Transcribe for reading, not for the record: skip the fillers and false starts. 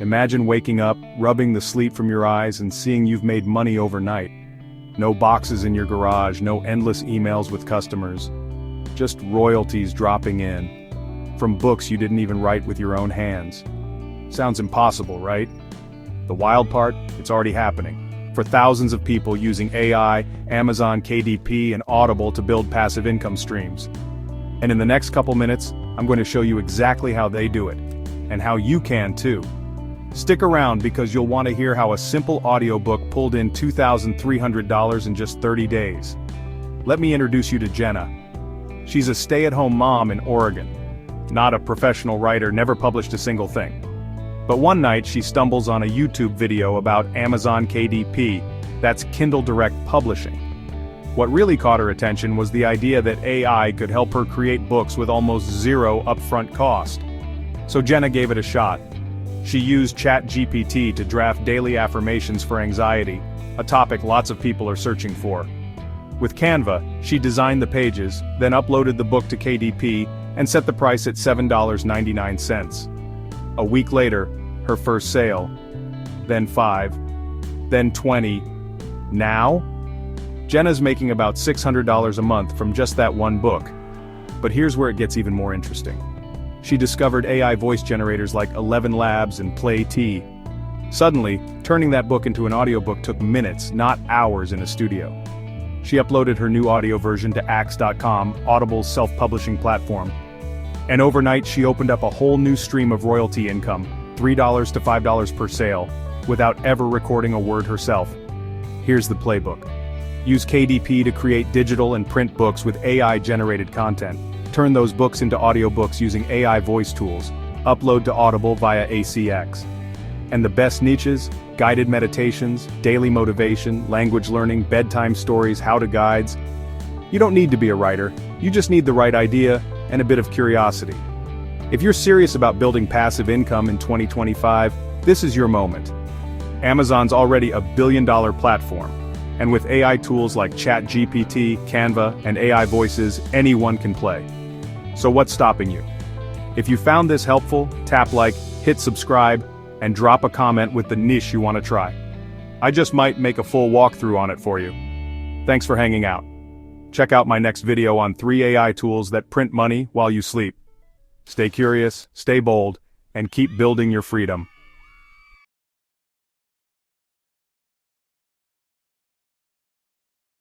Imagine waking up, rubbing the sleep from your eyes and seeing you've made money overnight. No boxes in your garage, no endless emails with customers. Just royalties dropping in. From books you didn't even write with your own hands. Sounds impossible, right? The wild part, it's already happening. For thousands of people using AI, Amazon, KDP, and Audible to build passive income streams. And in the next couple minutes, I'm going to show you exactly how they do it. And how you can too. Stick around because you'll want to hear how a simple audiobook pulled in $2,300 in just 30 days. Let me introduce you to Jenna. She's a stay-at-home mom in Oregon. Not a professional writer, never published a single thing. But one night she stumbles on a YouTube video about Amazon KDP, that's Kindle Direct Publishing. What really caught her attention was the idea that AI could help her create books with almost zero upfront cost. So Jenna gave it a shot. She used ChatGPT to draft daily affirmations for anxiety, a topic lots of people are searching for. With Canva, she designed the pages, then uploaded the book to KDP, and set the price at $7.99. A week later, her first sale. Then 5. Then 20. Now? Jenna's making about $600 a month from just that one book. But here's where it gets even more interesting. She discovered AI voice generators like ElevenLabs and PlayHT. Suddenly, turning that book into an audiobook took minutes, not hours in a studio. She uploaded her new audio version to Axe.com, Audible's self-publishing platform. And overnight she opened up a whole new stream of royalty income, $3 to $5 per sale, without ever recording a word herself. Here's the playbook. Use KDP to create digital and print books with AI-generated content. Turn those books into audiobooks using AI voice tools. Upload to Audible via ACX. And the best niches, guided meditations, daily motivation, language learning, bedtime stories, how-to guides. You don't need to be a writer, you just need the right idea and a bit of curiosity. If you're serious about building passive income in 2025, this is your moment. Amazon's already a billion-dollar platform. And with AI tools like ChatGPT, Canva, and AI voices, anyone can play. So what's stopping you? If you found this helpful, tap like, hit subscribe, and drop a comment with the niche you want to try. I just might make a full walkthrough on it for you. Thanks for hanging out. Check out my next video on 3 AI tools that print money while you sleep. Stay curious, stay bold, and keep building your freedom.